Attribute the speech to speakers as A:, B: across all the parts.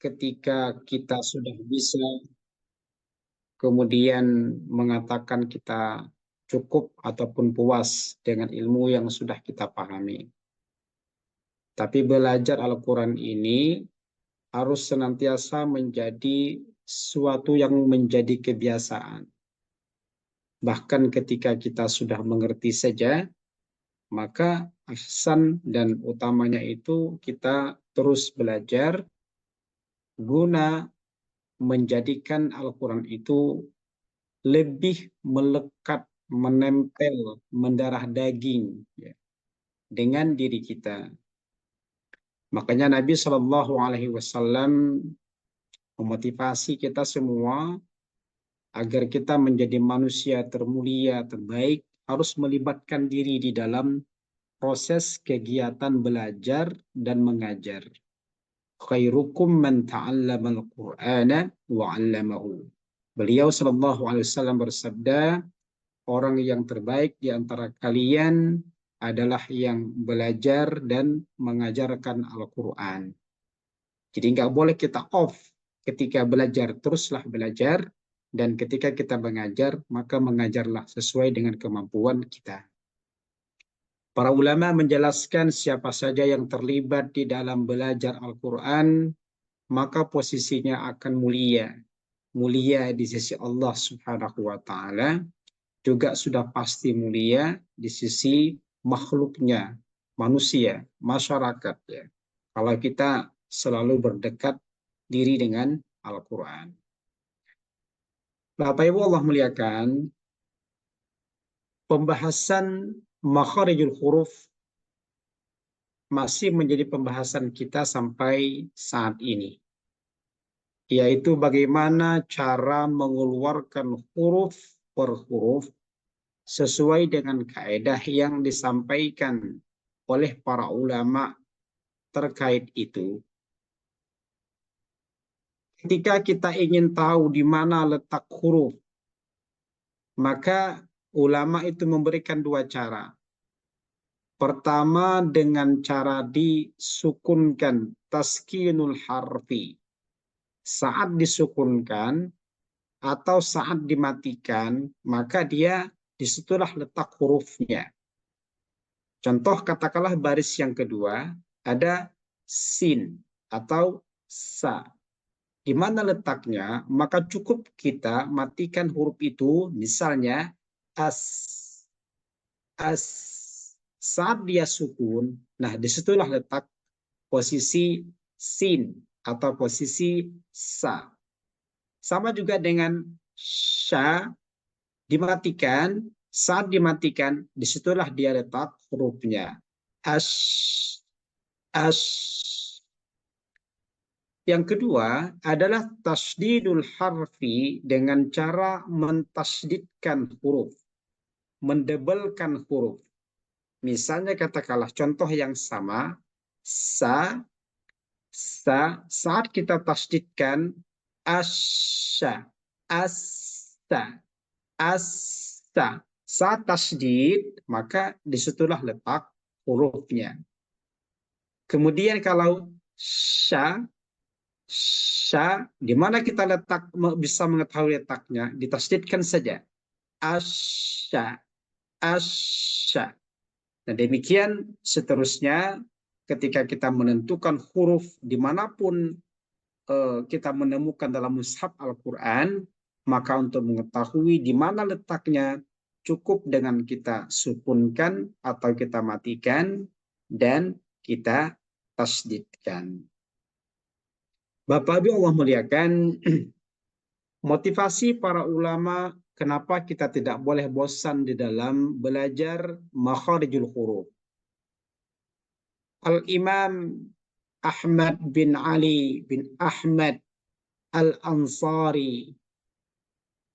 A: ketika kita sudah bisa kemudian mengatakan kita cukup ataupun puas dengan ilmu yang sudah kita pahami. Tapi belajar Al-Quran ini harus senantiasa menjadi suatu yang menjadi kebiasaan. Bahkan ketika kita sudah mengerti saja, maka ahsan dan utamanya itu kita terus belajar guna menjadikan Al-Quran itu lebih melekat, menempel, mendarah daging ya, dengan diri kita. Makanya Nabi Shallallahu Alaihi Wasallam memotivasi kita semua agar kita menjadi manusia termulia, terbaik, harus melibatkan diri di dalam proses kegiatan belajar dan mengajar. Khairukum man ta'allama al-Qur'ana wa 'allamahu. Beliau Shallallahu Alaihi Wasallam bersabda, orang yang terbaik di antara kalian adalah yang belajar dan mengajarkan Al-Quran. Jadi nggak boleh kita off ketika belajar, teruslah belajar. Dan ketika kita mengajar, maka mengajarlah sesuai dengan kemampuan kita. Para ulama menjelaskan siapa saja yang terlibat di dalam belajar Al-Quran, maka posisinya akan mulia. Mulia di sisi Allah Subhanahu wa Ta'ala, juga sudah pasti mulia di sisi makhluknya, manusia, masyarakat. Ya. Kalau kita selalu berdekat diri dengan Al-Quran. Bapak Ibu Allah muliakan, pembahasan makharijul huruf masih menjadi pembahasan kita sampai saat ini. Yaitu bagaimana cara mengeluarkan huruf per huruf sesuai dengan kaedah yang disampaikan oleh para ulama terkait itu. Ketika kita ingin tahu di mana letak huruf, maka ulama itu memberikan dua cara. Pertama dengan cara disukunkan, taskinul harfi. Saat disukunkan atau saat dimatikan, maka dia disitulah letak hurufnya. Contoh katakanlah baris yang kedua, ada sin atau sa. Di mana letaknya, maka cukup kita matikan huruf itu, misalnya as. As. Saat dia sukun, nah disitulah letak posisi sin atau posisi sa. Sama juga dengan sya, dimatikan, saat dimatikan, disitulah dia letak hurufnya. Ash, ash. Yang kedua adalah tasdidul harfi dengan cara mentasdidkan huruf, mendebelkan huruf. Misalnya katakanlah contoh yang sama, sa, saat kita tasdidkan, asya, asa, asa. Saat tasdid, maka disitulah letak hurufnya. Kemudian kalau sya, di mana kita letak bisa mengetahui letaknya, ditasdidkan saja. Asya, asya. Nah demikian seterusnya ketika kita menentukan huruf dimanapun kita menemukan dalam mushaf Al-Quran, maka untuk mengetahui di mana letaknya cukup dengan kita sukunkan atau kita matikan dan kita tasdidkan. Bapak Ibu Allah muliakan, motivasi para ulama kenapa kita tidak boleh bosan di dalam belajar makharijul huruf. Al-Imam Ahmad bin Ali bin Ahmad Al-Ansari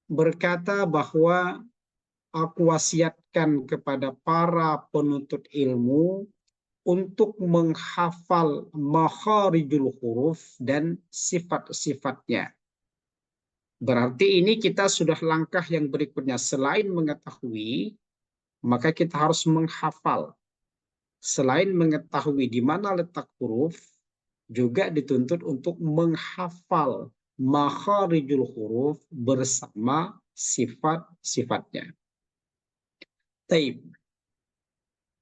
A: berkata bahwa aku wasiatkan kepada para penuntut ilmu untuk menghafal makharijul huruf dan sifat-sifatnya. Berarti ini kita sudah langkah yang berikutnya. Selain mengetahui, maka kita harus menghafal. Selain mengetahui di mana letak huruf, juga dituntut untuk menghafal makharijul huruf bersama sifat-sifatnya. Taib.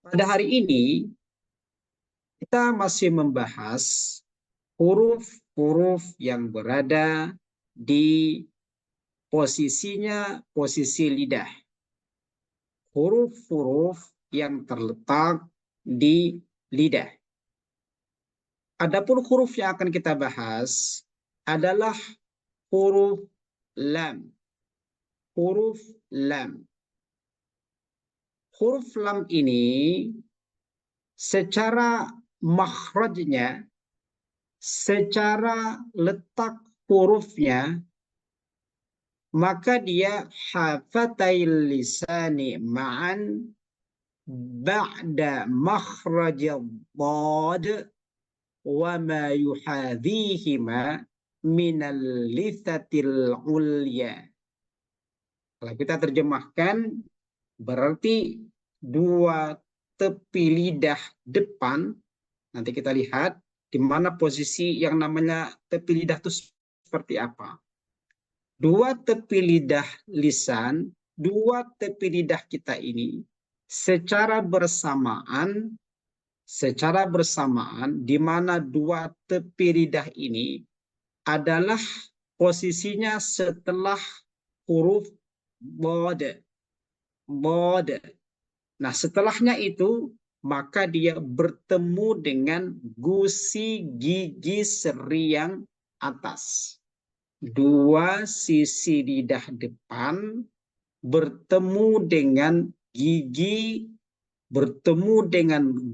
A: Pada hari ini kita masih membahas huruf-huruf yang berada di posisinya posisi lidah. Huruf-huruf yang terletak di lidah. Adapun huruf yang akan kita bahas adalah huruf lam. Huruf lam. Huruf lam ini secara makhrajnya, secara letak hurufnya, maka dia hafatayil lisani ma'an ba'da makhrajid dad wa ma yuhadhihima minal lithatil ulya. Kalau kita terjemahkan, berarti dua tepi lidah depan, nanti kita lihat di mana posisi yang namanya tepi lidah itu seperti apa. Dua tepi lidah lisan, dua tepi lidah kita ini secara bersamaan di mana dua tepi lidah ini adalah posisinya setelah huruf bod. Nah, setelahnya itu maka dia bertemu dengan gusi gigi seri yang atas. Dua sisi lidah depan bertemu dengan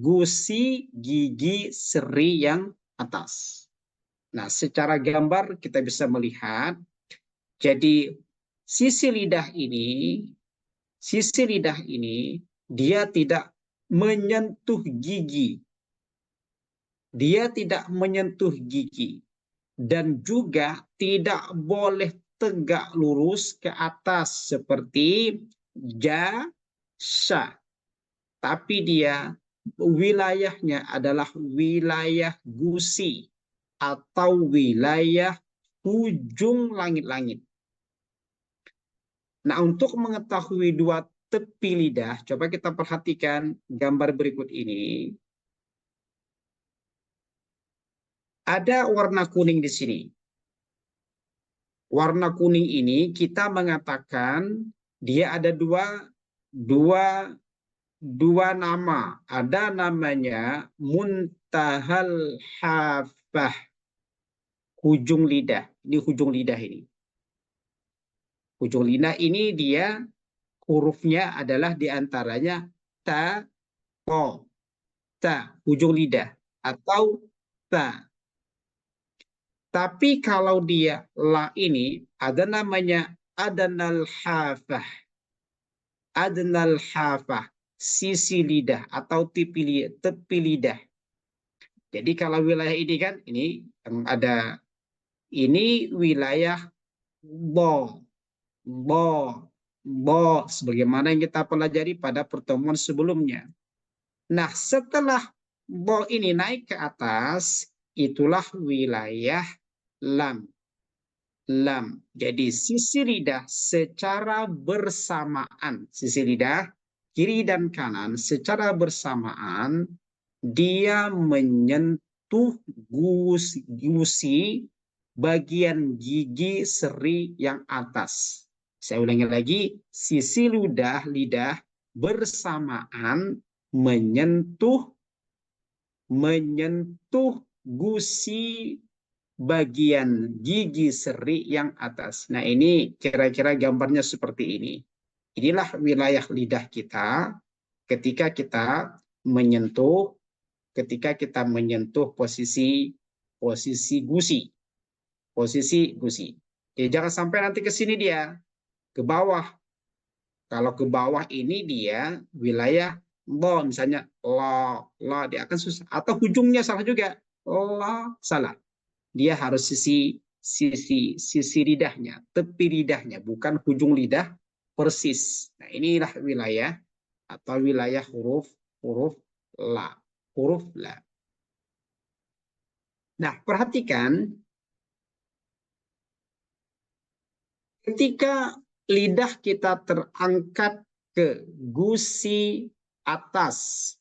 A: gusi gigi seri yang atas. Nah, secara gambar kita bisa melihat, jadi sisi lidah ini dia tidak menyentuh gigi. Dia tidak menyentuh gigi. Dan juga tidak boleh tegak lurus ke atas seperti ja, sya. Tapi dia wilayahnya adalah wilayah gusi atau wilayah ujung langit-langit. Nah, untuk mengetahui dua tepi lidah, coba kita perhatikan gambar berikut ini. Ada warna kuning di sini. Warna kuning ini kita mengatakan dia ada dua nama. Ada namanya muntahal hafah, hujung lidah. Ini hujung lidah ini. Hujung lidah ini dia hurufnya adalah diantaranya ta, ko, ta, hujung lidah atau ta. Tapi kalau dia la ini ada namanya adnal hafah. Adnal hafah, sisi lidah atau tepi lidah. Jadi kalau wilayah ini kan ini yang ada ini wilayah bo, bo sebagaimana yang kita pelajari pada pertemuan sebelumnya. Nah, setelah bo ini naik ke atas, itulah wilayah lam. Jadi sisi lidah secara bersamaan, sisi lidah kiri dan kanan secara bersamaan dia menyentuh gusi bagian gigi seri yang atas. Saya ulangi lagi, sisi lidah bersamaan menyentuh gusi bagian gigi seri yang atas. Nah, ini kira-kira gambarnya seperti ini. Inilah wilayah lidah kita ketika kita menyentuh posisi gusi. Jadi jangan sampai nanti ke sini dia ke bawah. Kalau ke bawah ini dia wilayah lo, misalnya lo dia akan susah, atau ujungnya salah juga. Lo salah. Dia harus sisi lidahnya, tepi lidahnya, bukan ujung lidah persis. Nah, inilah wilayah atau wilayah huruf la. Huruf la. Nah, perhatikan ketika lidah kita terangkat ke gusi atas,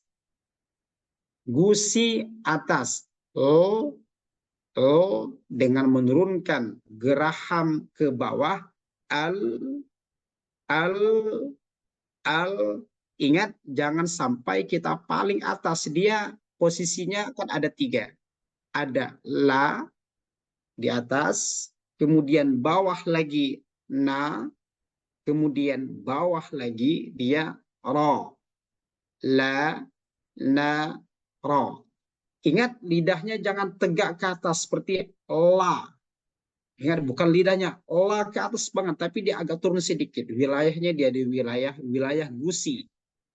A: dengan menurunkan geraham ke bawah, al, al, al, ingat jangan sampai kita paling atas, dia posisinya kan ada tiga, ada la di atas, kemudian bawah lagi na, kemudian bawah lagi dia ro, la, na, ro. Ingat lidahnya jangan tegak ke atas seperti la. Ingat bukan lidahnya la ke atas banget, tapi dia agak turun sedikit. Wilayahnya dia di wilayah gusi,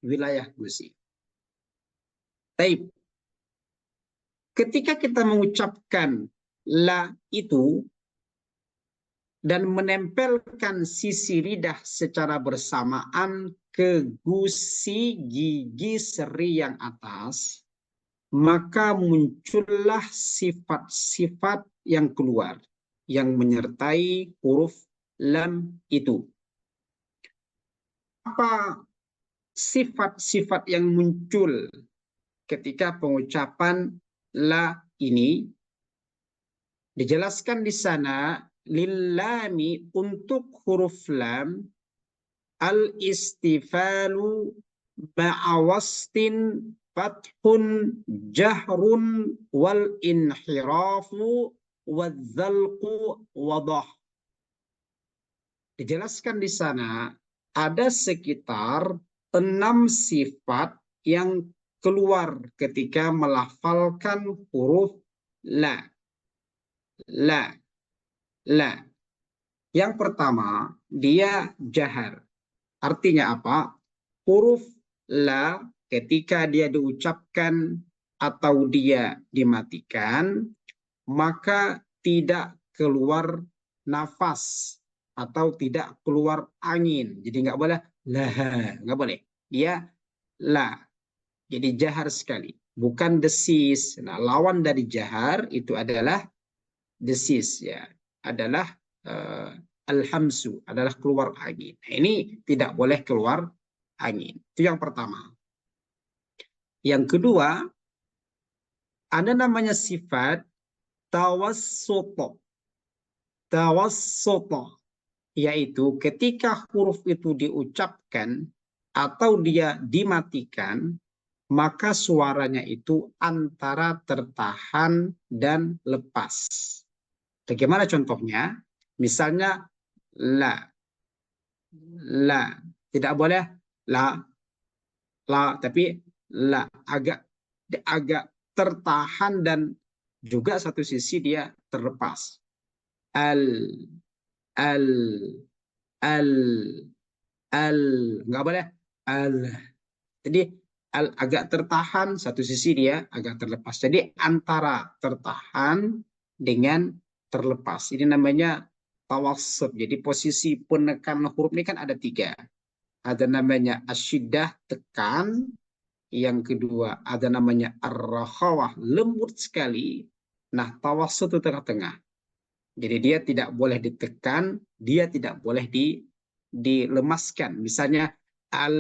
A: wilayah gusi. Taib. Ketika kita mengucapkan la itu dan menempelkan sisi lidah secara bersamaan ke gusi gigi seri yang atas, maka muncullah sifat-sifat yang keluar yang menyertai huruf lam itu. Apa sifat-sifat yang muncul ketika pengucapan la ini? Dijelaskan di sana lillami, untuk huruf lam, al-istifalu ma'awastin fathun jahrun wal inhirafu wadzalqu wadah. Dijelaskan di sana ada sekitar 6 sifat yang keluar ketika melafalkan huruf la. La. La. Yang pertama, dia jahar. Artinya apa? Huruf la ketika dia diucapkan atau dia dimatikan, maka tidak keluar nafas atau tidak keluar angin. Jadi nggak boleh lah, nggak boleh. Dia la. Jadi jahar sekali. Bukan desis. Nah, lawan dari jahar itu adalah desis, ya. Adalah alhamsu, adalah keluar angin. Nah, ini tidak boleh keluar angin. Itu yang pertama. Yang kedua, ada namanya sifat tawassuto. Tawassuto, yaitu ketika huruf itu diucapkan atau dia dimatikan, maka suaranya itu antara tertahan dan lepas. Bagaimana contohnya? Misalnya la, la, tidak boleh la, tapi la agak tertahan dan juga satu sisi dia terlepas. Al, al, al, al, nggak boleh al. Jadi agak tertahan, satu sisi dia agak terlepas. Jadi antara tertahan dengan terlepas. Ini namanya tawassut. Jadi posisi penekan huruf ini kan ada tiga. Ada namanya asyiddah, tekan. Yang kedua ada namanya ar-rakhawah, lembut sekali. Nah, tawassut itu tengah-tengah. Jadi dia tidak boleh ditekan, dia tidak boleh dilemaskan. Misalnya al,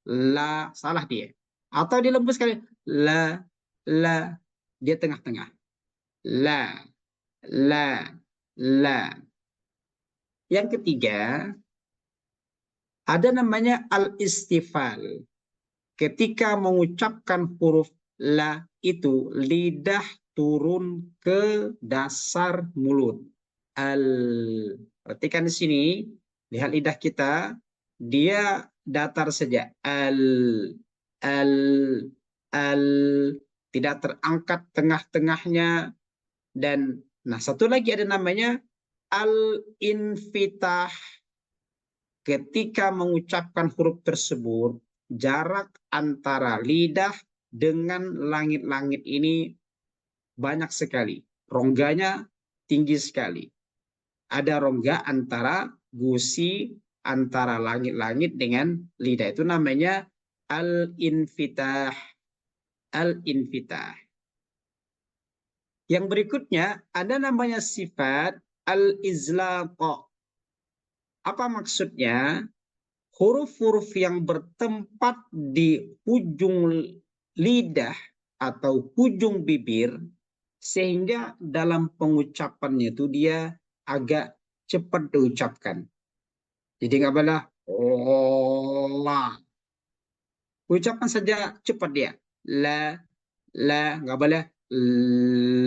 A: la, salah dia. Atau dilembut sekali, la, dia tengah-tengah. La, la, la. Yang ketiga, ada namanya al-istifal. Ketika mengucapkan huruf la itu, lidah turun ke dasar mulut. Al. Perhatikan di sini, lihat lidah kita, dia datar saja. Al, al, al, tidak terangkat tengah-tengahnya. Dan nah, satu lagi ada namanya al-infitah. Ketika mengucapkan huruf tersebut, jarak antara lidah dengan langit-langit ini banyak sekali. Rongganya tinggi sekali. Ada rongga antara gusi, antara langit-langit dengan lidah. Itu namanya al-infitah. Al-infitah. Yang berikutnya ada namanya sifat al-izlaq. Apa maksudnya? Huruf-huruf yang bertempat di ujung lidah atau ujung bibir sehingga dalam pengucapannya itu dia agak cepat diucapkan. Jadi nggak boleh la. Ucapkan saja cepat dia. La, nggak boleh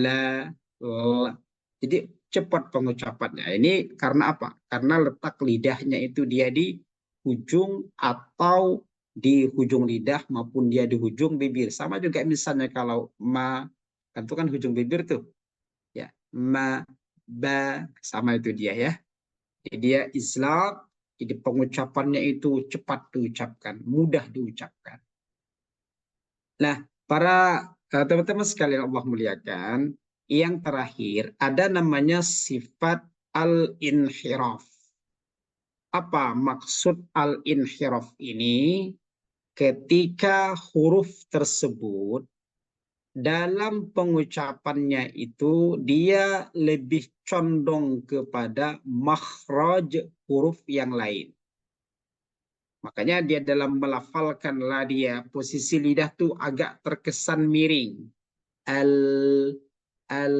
A: la, la. Jadi cepat pengucapannya. Ini karena apa? Karena letak lidahnya itu dia di ujung atau di ujung lidah maupun dia di ujung bibir. Sama juga misalnya kalau ma, kan itu kan ujung bibir tuh. Ya, ma, ba, sama itu dia ya. Jadi dia Islam, jadi pengucapannya itu cepat diucapkan, mudah diucapkan. Nah, para teman-teman sekalian Allah muliakan, yang terakhir ada namanya sifat al-inhiraf. Apa maksud al-inhiraf ini? Ketika huruf tersebut dalam pengucapannya itu dia lebih condong kepada makhraj huruf yang lain. Makanya dia dalam melafalkan lah dia posisi lidah tuh agak terkesan miring. Al, al,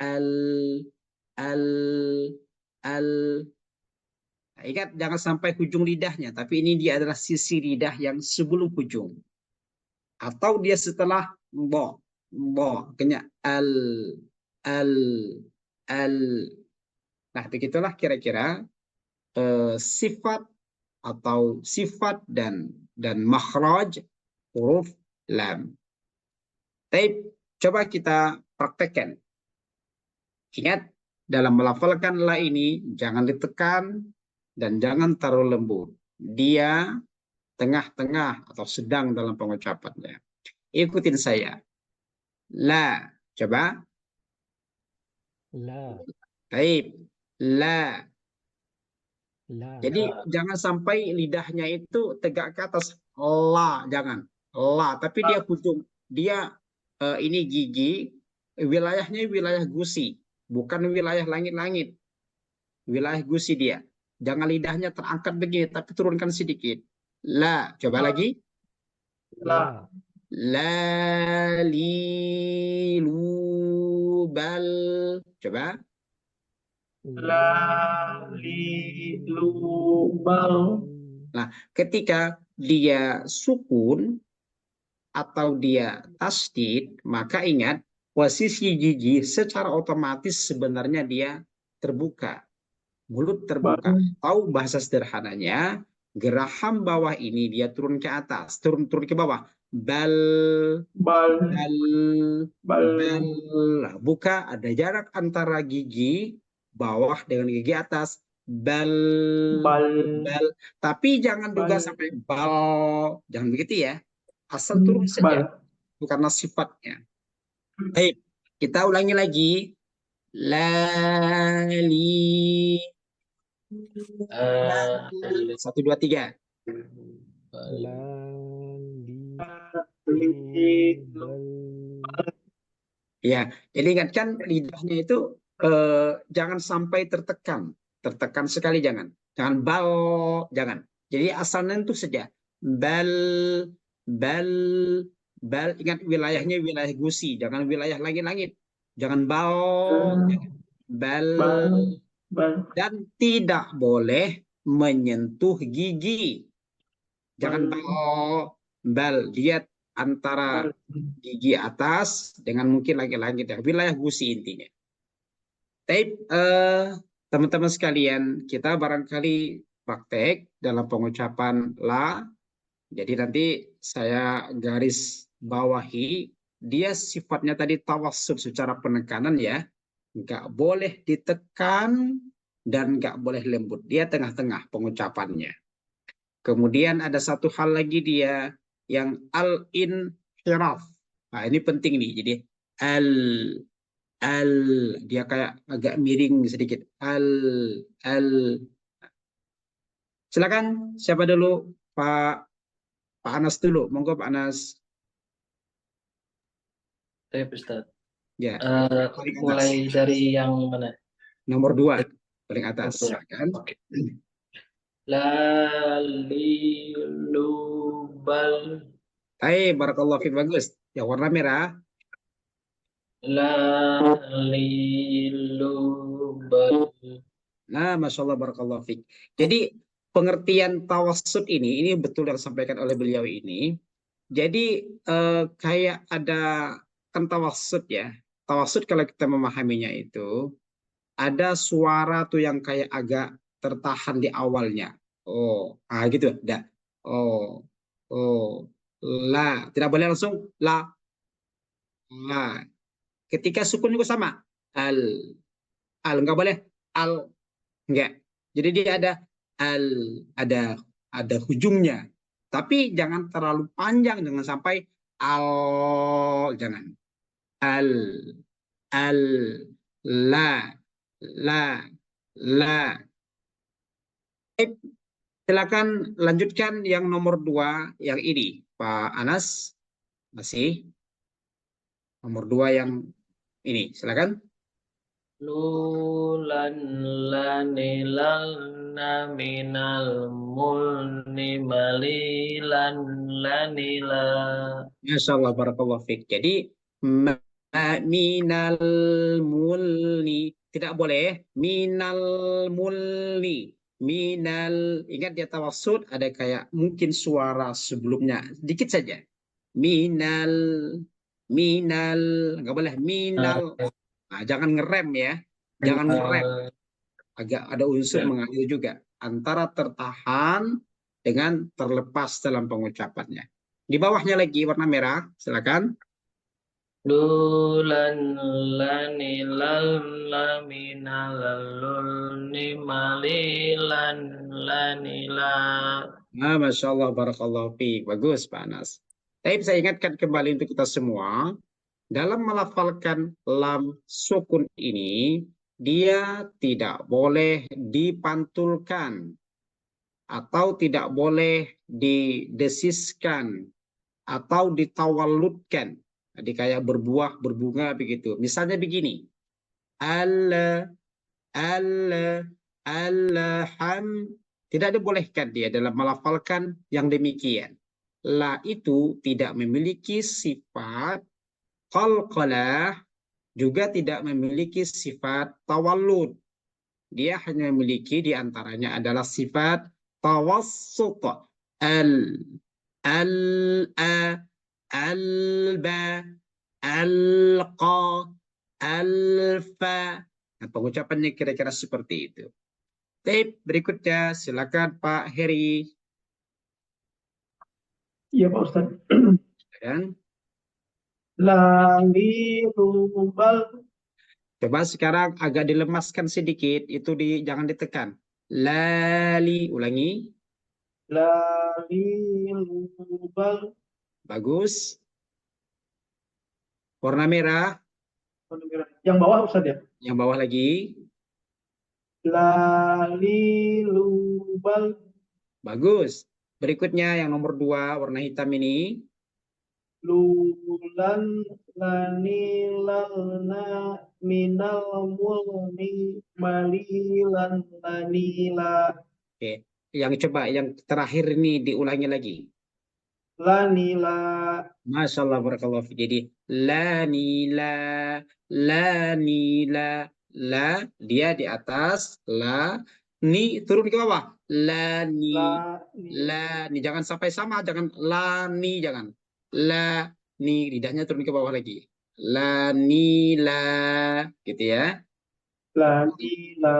A: al, al, al. Nah, ingat jangan sampai ujung lidahnya, tapi ini dia adalah sisi lidah yang sebelum ujung. Atau dia setelah bo, kenya al, al, al. Nah, begitulah kira-kira sifat atau sifat dan makhraj huruf lam. Baik, coba kita praktekkan. Ingat, dalam melafalkan la ini jangan ditekan dan jangan terlalu lembut. Dia tengah-tengah atau sedang dalam pengucapannya. Ikutin saya. La, coba.
B: La,
A: Baik, la.
B: la,
A: Jadi jangan sampai lidahnya itu tegak ke atas. La, jangan. La, tapi dia ujung. Dia ini gigi, wilayahnya wilayah gusi, bukan wilayah langit-langit. Wilayah gusi dia. Jangan lidahnya terangkat begini, tapi turunkan sedikit. La, coba lagi.
B: la,
A: La, li, lu, bal. Coba.
B: la,
C: li, lu, bal.
A: Nah, ketika dia sukun atau dia tasdid, maka ingat posisi gigi secara otomatis sebenarnya dia terbuka, mulut terbuka. Tahu bahasa sederhananya, geraham bawah ini dia turun ke atas, turun turun ke bawah. Bal,
C: Bal,
A: bal,
C: bal,
A: bal. Nah, buka ada jarak antara gigi bawah dengan gigi atas. Bal,
C: bal,
A: bal. Tapi jangan juga
C: bal,
A: sampai bal. Jangan begitu ya. Asal turun saja.
C: bal.
A: Karena sifatnya. Baik, kita ulangi lagi. Lali. Satu, dua, tiga.
B: la, li,
C: Li,
B: lu,
C: lu,
B: bal.
A: Ya, jadi ingatkan lidahnya itu jangan sampai tertekan. Tertekan sekali jangan. Jangan bal, jangan. Jadi asalnya itu saja. Bal, bal, bal. Ingat wilayahnya wilayah gusi, jangan wilayah langit-langit. Jangan bal, jangan. Bal.
C: bal, bal.
A: Dan tidak boleh menyentuh gigi. Jangan bal, bal. Lihat antara gigi atas dengan mungkin lagi-lagi wilayah gusi intinya. Tapi teman-teman sekalian, kita barangkali praktek dalam pengucapan la. Jadi nanti saya garis bawahi dia sifatnya tadi tawassut secara penekanan ya. Nggak boleh ditekan dan nggak boleh lembut. Dia tengah-tengah pengucapannya. Kemudian ada satu hal lagi dia yang al-inhiraf. Nah, ini penting nih. Jadi al al dia kayak agak miring sedikit. Al. Silakan siapa dulu? Pak Pak Anas dulu. Monggo Pak Anas.
C: Saya Ustaz.
A: Ya,
D: Eh,
A: paling atas.
D: mulai dari yang mana?
A: Nomor 2, paling atas.
D: Nomor dua.
A: Silakan.
D: Oke. Lalilubal.
A: Hai, barakallahu fiik, bagus. Yang warna merah.
D: Lalilubal.
A: Nah, Masya Allah, barakallahu fiik. Jadi, pengertian tawassut ini betul yang disampaikan oleh beliau ini. Jadi, kayak ada kan tawassut ya. Tawassut kalau kita memahaminya itu, ada suara tuh yang kayak agak tertahan di awalnya. Oh, gitu. Dah. Oh, oh, la. Tidak boleh langsung la. La. Ketika sukun juga sama. Al. Al. Nggak boleh. Al. Nggak. Jadi dia al. Ada ada ujungnya. Tapi jangan terlalu panjang. Jangan sampai al. Jangan. Al. Al. La. La. La. Silakan lanjutkan yang nomor 2, yang ini, Pak Anas. Masih nomor 2 yang ini, silakan.
D: Lulan lanilalna minal mulni malilan lanila.
A: Masya Allah, barakallahu fiik. Jadi minal mulni tidak boleh minal mulni. Minal, ingat dia tawassut ada kayak mungkin suara sebelumnya dikit saja. Minal, minal, nggak boleh minal. Nah, jangan ngerem ya, jangan ngerem. Agak ada unsur mengalir juga antara tertahan dengan terlepas dalam pengucapannya. Di bawahnya lagi warna merah, silakan.
D: Lulan lanilalna minal lulni malilan lanila.
A: Nah, Masya Allah, barakallahu fiik. Bagus, Pak Anas. Tapi saya ingatkan kembali untuk kita semua, dalam melafalkan lam sukun ini, dia tidak boleh dipantulkan atau tidak boleh didesiskan atau ditawaludkan. Jadi kayak berbuah, berbunga begitu. Misalnya begini. Allah, Allah, Allaham. Tidak dibolehkan dia dalam melafalkan yang demikian. La itu tidak memiliki sifat qalqalah, juga tidak memiliki sifat tawallud. Dia hanya memiliki diantaranya adalah sifat tawassut. Al, al, a, alba, alqa, alfa. Nah, pengucapannya kira-kira seperti itu. Tape berikutnya, silakan Pak Heri.
C: Iya Pak Ustadz.
A: Dan
C: Lalilubal.
A: coba sekarang agak dilemaskan sedikit, itu jangan ditekan. Lali, ulangi.
C: Lalilubal.
A: Bagus. Warna merah.
C: Yang bawah Ustadz ya.
A: Yang bawah lagi.
C: Lalilubal.
A: Bagus. Berikutnya yang nomor 2, warna hitam ini.
C: Lulan lanilalna minal mulni malilan lanila.
A: Oke. Yang coba yang terakhir ini diulangi lagi.
C: Lanila.
A: Masya Allah, barakallahu fiik. Jadi la nila, la nila, la dia di atas, la ni turun ke bawah, la ni, la ni jangan sampai sama, jangan la ni, jangan la ni, lidahnya turun ke bawah lagi, la nila, gitu ya.
C: Lanila.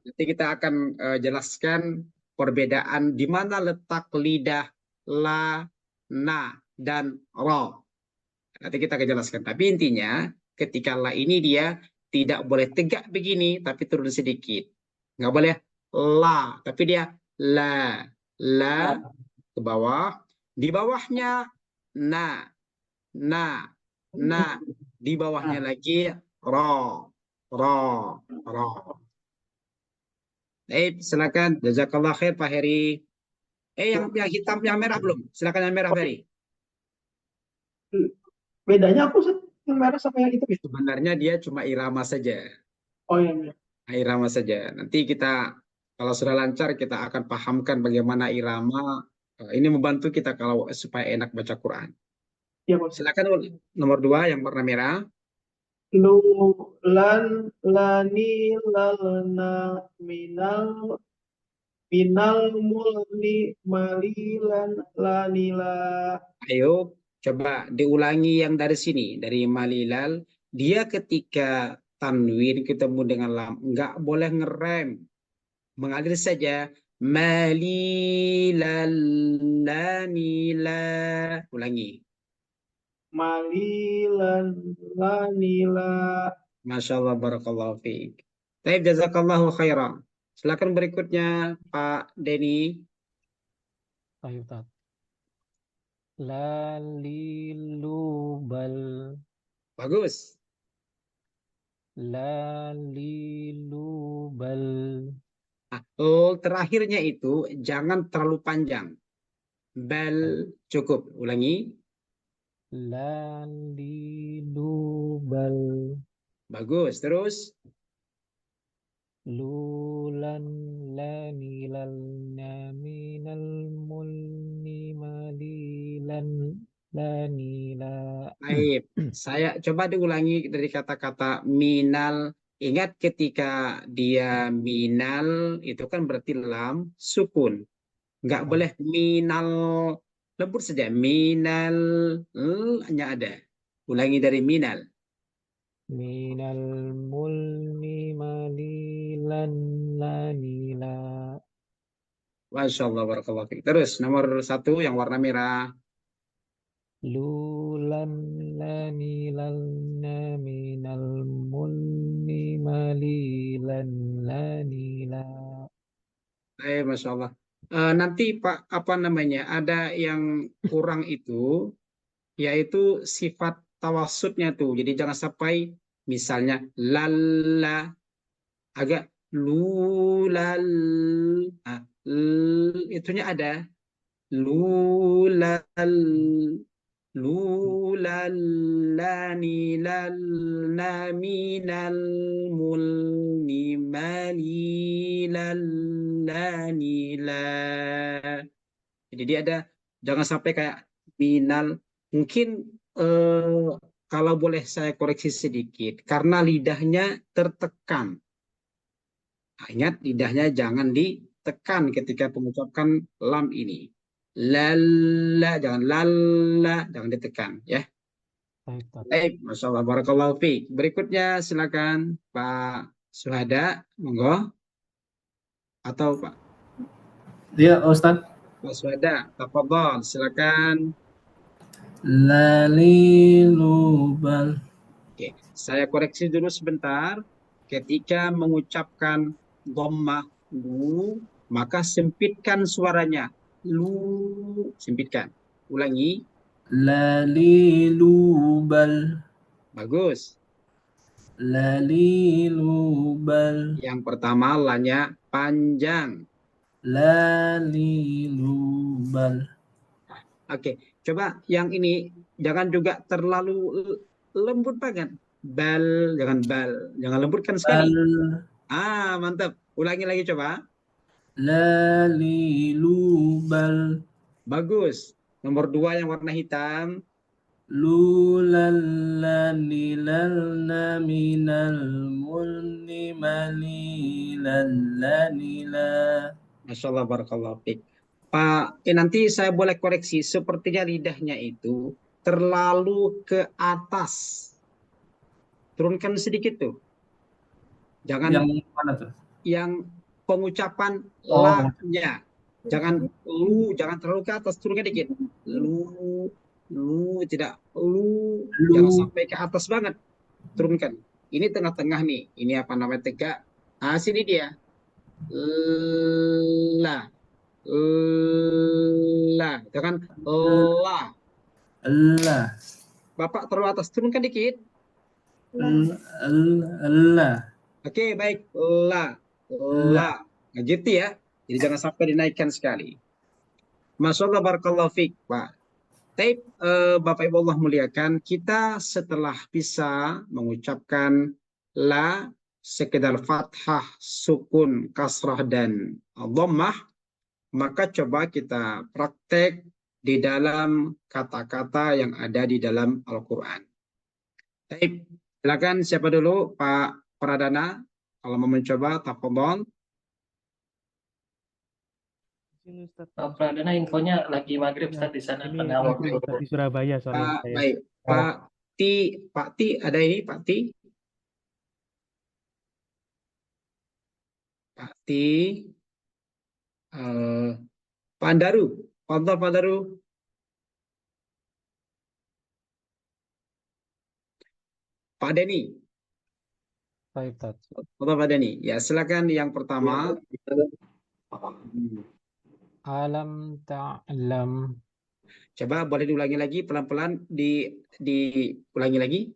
A: Nanti kita akan jelaskan perbedaan di mana letak lidah la, na, dan ro. Nanti kita akan jelaskan. Tapi intinya ketika la ini dia tidak boleh tegak begini, tapi turun sedikit. Nggak boleh la, tapi dia la. La ke bawah. Di bawahnya na. Na. Na. Di bawahnya lagi ro. Ro. Ro. Baik, silakan. Jazakallah khair Pak Heri. Yang hitam, yang merah belum? Silakan yang merah, Ferry.
C: Bedanya apa Ustadz? Yang merah sama yang hitam itu.
A: Sebenarnya dia cuma irama saja.
C: Oh iya.
A: Irama saja. Nanti kita kalau sudah lancar kita akan pahamkan bagaimana irama. Ini membantu kita kalau supaya enak baca Quran.
C: Iya, Pak Ustaz.
A: Silakan nomor 2 yang warna merah.
C: Lu lan lani lalna minal mulni malilan lanila.
A: Ayo coba diulangi yang dari sini dari malilal. Dia ketika tanwin ketemu dengan lam nggak boleh ngerem, mengalir saja. Malilal lanila. Ulangi.
C: Malilan lanila.
A: Masya Allah, barakallahu fiik. Baik, jazakallahu khairan. Silakan berikutnya Pak Denny.
B: Ayo, Ustaz. Lalilubal.
A: Bagus.
B: Lalilubal.
A: Nah, terakhirnya itu jangan terlalu panjang. Bal cukup. Ulangi.
B: Lalilubal.
A: Bagus. Terus.
B: Lulan lanilal minal mulni malilan lanila.
A: Baik. Saya coba diulangi dari kata-kata minal. Ingat ketika dia minal itu kan berarti lam sukun. Nggak boleh minal, lembut saja. Minal, hanya ada. Ulangi dari minal.
B: Minal mulni malilan lanila.
A: Masya Allah, barakallahu fiik. Terus nomor 1 yang warna merah.
B: Lulan lanilal minal mulni malilan lanila.
A: Masya Allah. Nanti Pak, apa namanya? Ada yang kurang itu, yaitu sifat tawasudnya tuh. Jadi jangan sampai misalnya lalla agak lulal. Nah, itunya ada lulal lulallani lalna minal mulni malilallani la. Jadi dia ada, jangan sampai kayak minal. Mungkin kalau boleh saya koreksi sedikit, karena lidahnya tertekan. Nah, ingat lidahnya jangan ditekan ketika mengucapkan lam ini. Lalla, jangan lalla, jangan ditekan ya.
B: Baik, Ustaz.
A: Baik, Masya Allah, barakallahu fiik. Berikutnya silakan Pak Suhada, monggo. Atau Pak
E: Iya, Ustaz.
A: Suhada, tafadhol, silakan.
E: Lalilubal.
A: Oke, saya koreksi dulu sebentar. Ketika mengucapkan dhammah lu, maka sempitkan suaranya. Lu, sempitkan. Ulangi.
E: Lalilubal.
A: Bagus.
E: Lalilubal.
A: Yang pertama lanya panjang.
E: Lalilubal.
A: Oke, coba yang ini jangan juga terlalu lembut banget. Bal, jangan lembutkan sekali. Mantap. Ulangi lagi coba.
E: Lalilubal.
A: Bagus. Nomor 2 yang warna hitam.
E: Lulalalilalna minal mulni malilallanila.
A: Masya Allah, barakallahu fiik. Pak, nanti saya boleh koreksi. Sepertinya lidahnya itu terlalu ke atas. Turunkan sedikit tuh. Jangan
E: Yang mana tuh?
A: yang pengucapan la-nya. Jangan jangan terlalu ke atas, turunkan dikit. Tidak jangan sampai ke atas banget. Turunkan. Ini tengah-tengah nih. Ini apa namanya tegak. Sini dia. La. Jangan la. Bapak terlalu atas, turunkan dikit. Oke, baik. La. Nah, gitu ya. Jadi jangan sampai dinaikkan sekali. Masya Allah, barakallahu fiik, Pak. Taib, Bapak Ibu Allah muliakan, kita setelah bisa mengucapkan la sekedar fathah, sukun, kasrah, dan dhammah, maka coba kita praktek di dalam kata-kata yang ada di dalam Al-Quran. Taib, silakan siapa dulu, Pak Pradana, kalau mau mencoba, tafadhol.
B: Sini Ustaz.
D: Pak Pradana infonya lagi maghrib
B: Ya,
D: Ustaz di sana
B: ini
D: karena
B: maghrib
D: waktu.
B: Ustaz di Surabaya soalnya
A: Pak,
B: saya.
A: baik, Pak Ti, ada ini Pak Ti? Pak Ti, eh, Pak Andaru, Pak Andaru, Pak Denny,
B: Baik, Ustaz.
A: Pak Denny. Ya, silakan yang pertama.
B: Alam ta'lam.
A: Coba boleh diulangi lagi pelan-pelan, diulangi lagi.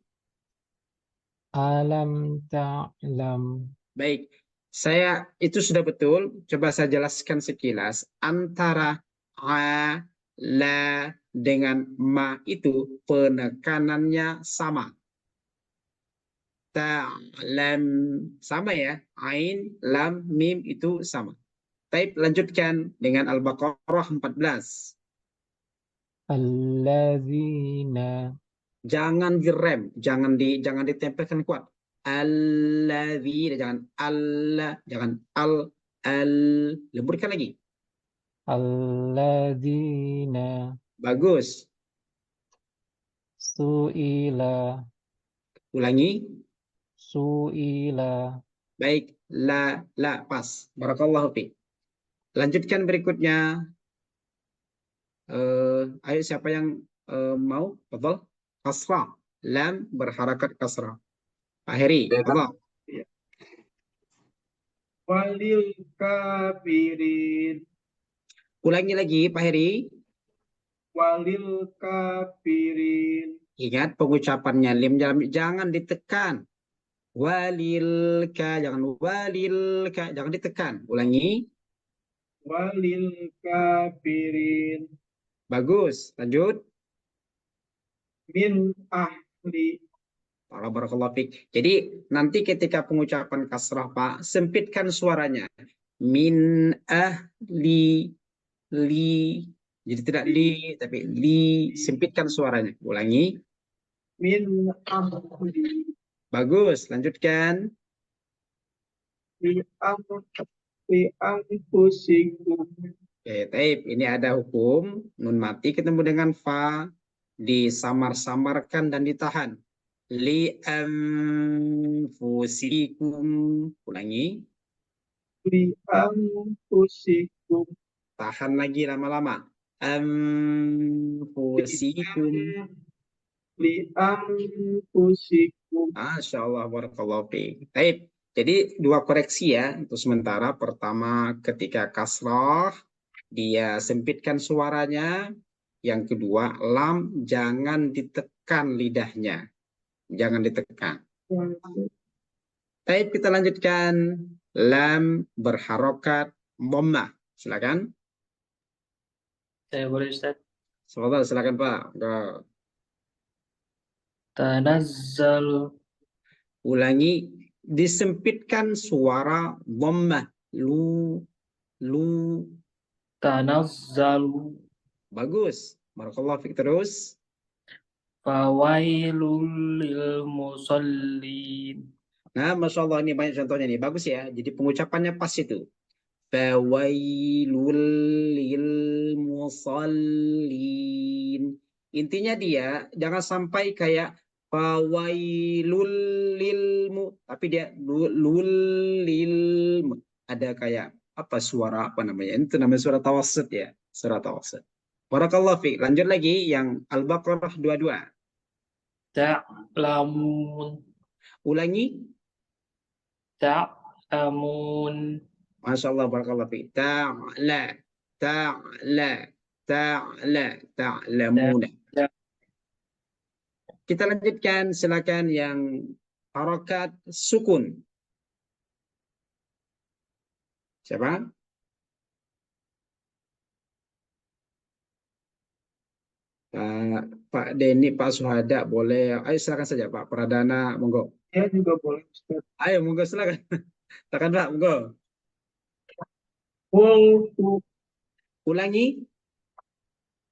B: Alam ta'lam.
A: Baik, saya itu sudah betul. Coba saya jelaskan sekilas. Antara a, la dengan ma itu penekanannya sama. Ta'lam sama ya. Ain, lam, mim itu sama. Baik, lanjutkan dengan Al-Baqarah 14.
B: Alladzina.
A: Jangan direm, jangan ditempelkan kuat. Alladzi, jangan al, lemburkan lagi.
B: Alladzina.
A: Bagus.
B: Su'ila.
A: Ulangi.
B: Su'ila.
A: Baik, la pas. Barakallahu fi. Lanjutkan berikutnya. Ayo siapa yang mau? Betul? Kasrah. Lam berharakat kasrah. Pak Heri, betul.
C: Walil kafirin.
A: Ulangi lagi, Pak Heri.
C: Walil kafirin.
A: Ingat pengucapannya lim jangan ditekan. Walilka, jangan ditekan. Ulangi.
C: Walil kafirin.
A: Bagus. Lanjut.
C: Min ahli.
A: Barakallahu fiik. Jadi nanti ketika pengucapan kasrah Pak, sempitkan suaranya. Min ahli li. Jadi tidak li, tapi li. Sempitkan suaranya. Ulangi.
C: Min ahli.
A: Bagus. Lanjutkan.
C: Li anfusikum.
A: Oke, taib. Ini ada hukum nun mati ketemu dengan fa, disamar-samarkan dan ditahan. Li anfusikum. Ulangi.
C: Li anfusikum.
A: Tahan lagi lama-lama. Anfusikum.
C: Li anfusikum.
A: Masya Allah, barakallahu fiik. Taib. Jadi dua koreksi ya untuk sementara. Pertama ketika kasrah dia sempitkan suaranya. Yang kedua lam jangan ditekan lidahnya. Jangan ditekan. Taib, kita lanjutkan. Lam berharokat dhammah. Silakan.
D: Saya boleh Ustaz.
A: Silakan Pak.
D: Tanazzalu.
A: Ulangi, disempitkan suara dhammah. Lu.
D: Tanazzalu.
A: Bagus. Barakallahu fiik. Terus.
D: Fawailul lil musallin.
A: Nah, Masya Allah, ini banyak contohnya nih. Bagus ya. Jadi pengucapannya pas itu. Fawailul lil musallin. Intinya dia jangan sampai kayak fawailul lil tapi dia lul lil ada kayak apa suara apa namanya? Itu namanya suara tawasud ya. Suara tawasud. Barakallahu fiik. Lanjut lagi yang Al-Baqarah 22.
D: Ta'lamun.
A: Ulangi.
D: Ta'lamun.
A: Masya Allah, barakallahu fiik. Ta'lamuna. Kita lanjutkan, silakan yang harokat sukun. Siapa? Pak Denny, Pak Suhada, boleh. Ayo silakan saja Pak Pradana, monggo.
C: Ya juga boleh Ustaz.
A: Ayo monggo silakan. Silakan Pak, monggo.
C: Qultu,
A: Ulangi.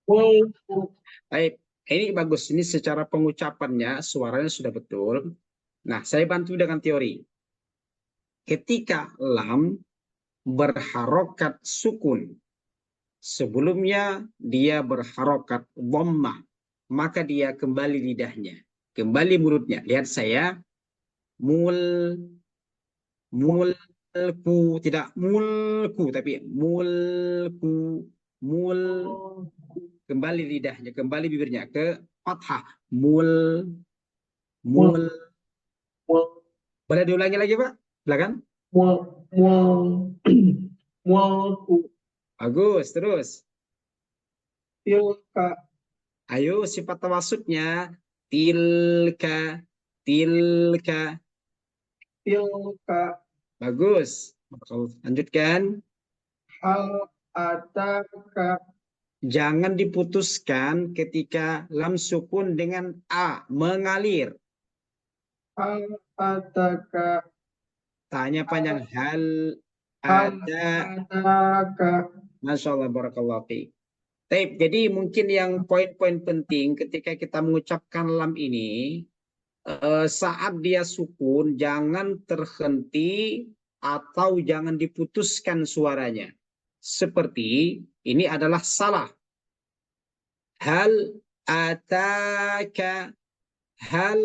C: qultu,
A: Baik, ini bagus. Ini secara pengucapannya suaranya sudah betul. Nah, saya bantu dengan teori. Ketika lam berharokat sukun, sebelumnya dia berharokat dhammah, maka dia kembali lidahnya, kembali mulutnya. Lihat saya, mulku, tidak mulku, tapi mulku, mul, kembali lidahnya, kembali bibirnya ke fathah, mul.
C: mul,
A: Boleh diulangi lagi Pak? Silakan.
C: mulku,
A: Bagus, terus.
C: tilka,
A: Ayo sifat tawasudnya. Tilka, tilka.
C: tilka,
A: Bagus. Lanjutkan.
C: hal ataka,
A: Jangan diputuskan ketika lam sukun dengan a, mengalir.
C: hal ataka,
A: Tanya panjang. Hal
C: hal
A: ada.
C: ataka,
A: Masya Allah, barakallahu fiik. Baik, jadi mungkin yang poin-poin penting ketika kita mengucapkan lam ini, saat dia sukun, jangan terhenti atau jangan diputuskan suaranya. Seperti ini adalah salah. Hal ataka, hal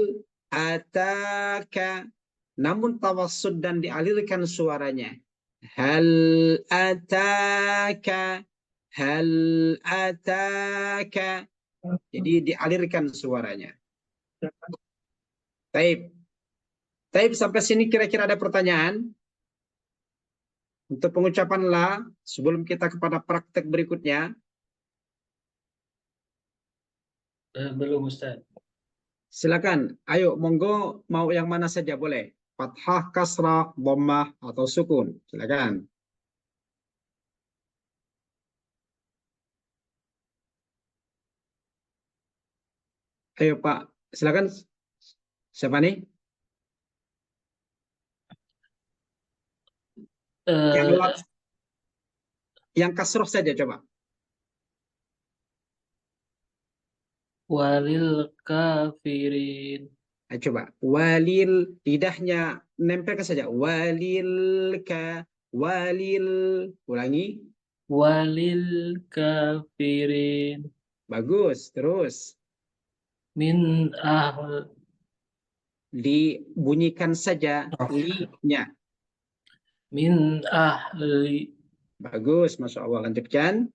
A: ataka. Namun tawassud dan dialirkan suaranya. Hal ataka, hal ataka. Jadi dialirkan suaranya. Taib. Taib, sampai sini kira-kira ada pertanyaan? Untuk pengucapan la, sebelum kita kepada praktek berikutnya.
D: Belum Ustaz.
A: Silakan. Ayo, monggo, mau yang mana saja boleh. Fathah, kasrah, dhammah, atau sukun. Silakan. Ayo Pak, silakan. Siapa nih? Yang kasroh saja coba.
D: Walil kafirin.
A: Ayo coba. Walil, lidahnya nempelkan saja. Walil walil. Ulangi.
D: Walil kafirin.
A: Bagus. Terus.
D: Min ahl.
A: Dibunyikan saja li-nya.
D: Min ahli.
A: Bagus, Masya Allah. Lanjutkan.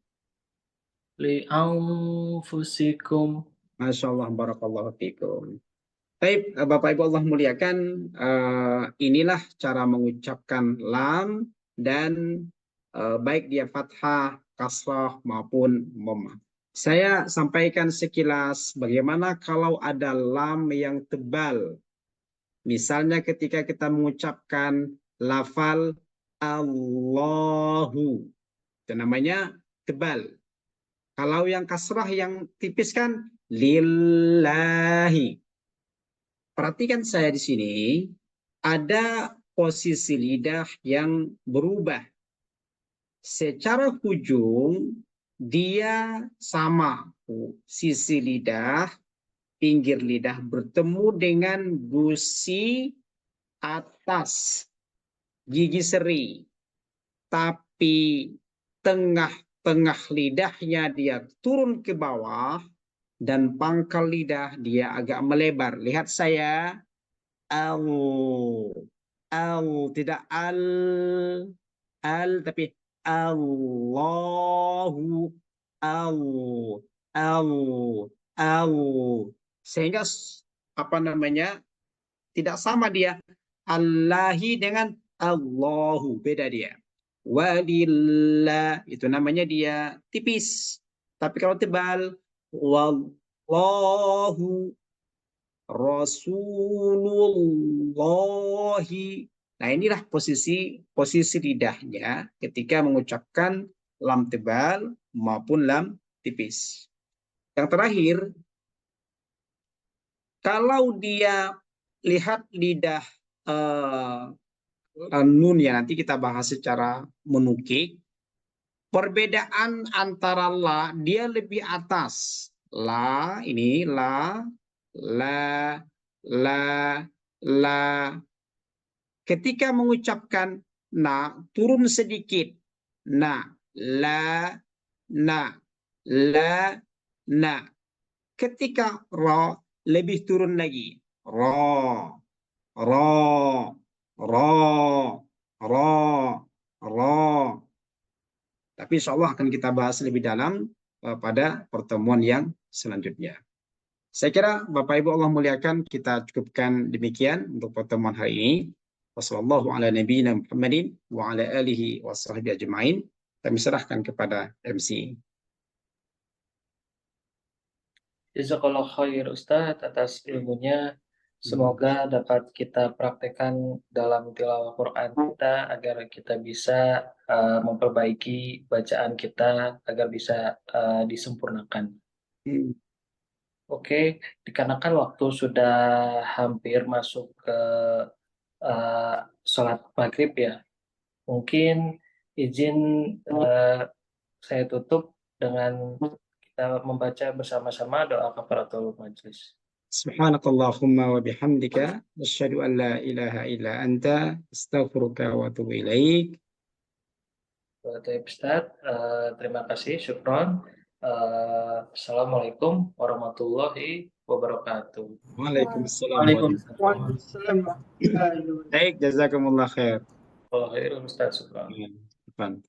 D: Li anfusikum.
A: Masya Allah, barakallahu fikum. Baik, Bapak Ibu Allah muliakan, inilah cara mengucapkan lam dan baik dia fathah, kasrah maupun dhammah. Saya sampaikan sekilas bagaimana kalau ada lam yang tebal. Misalnya ketika kita mengucapkan lafal Allahu, itu namanya tebal. Kalau yang kasrah yang tipis kan lillahi. Perhatikan saya di sini, ada posisi lidah yang berubah. Secara hujung, dia sama. Sisi lidah, pinggir lidah bertemu dengan gusi atas gigi seri. Tapi tengah-tengah lidahnya dia turun ke bawah. Dan pangkal lidah dia agak melebar. Lihat saya. Al. Tidak al. Tapi Allahu. Al. Sehingga tidak sama dia. Allahi dengan Allahu. Beda dia. Walillah. Itu namanya dia tipis. Tapi kalau tebal. Wallahu Rasulullahi. Nah, inilah posisi lidahnya ketika mengucapkan lam tebal maupun lam tipis. Yang terakhir, kalau dia lihat lidah nun ya, nanti kita bahas secara menukik. Perbedaan antara la, dia lebih atas. La, ini la, la. Ketika mengucapkan na, turun sedikit. Na, la, na. Ketika ra, lebih turun lagi. Ra, ra. Tapi insya Allah akan kita bahas lebih dalam pada pertemuan yang selanjutnya. Saya kira Bapak Ibu Allah muliakan, kita cukupkan demikian untuk pertemuan hari ini. Wassalamualaikum warahmatullahi wabarakatuh. Kami serahkan kepada MC.
D: Jazakallah khair Ustadz atas ilmunya. Semoga dapat kita praktekkan dalam tilawah Quran kita agar kita bisa memperbaiki bacaan kita agar bisa disempurnakan. Oke, dikarenakan waktu sudah hampir masuk ke sholat maghrib ya, mungkin izin saya tutup dengan kita membaca bersama-sama doa kafaratul majelis.
A: Subhanakallahumma wa bihamdika asyhadu an la ilaha illa anta astaghfiruka wa atubu ilaik.
D: Baik, Ustaz, terima kasih, syukron. Assalamualaikum warahmatullahi wabarakatuh.
A: Waalaikumsalam.
C: Waalaikumsalam.
A: Baik, jazakumullah khair.
D: Waalaikumsalam, Ustaz, syukron.
A: Depan.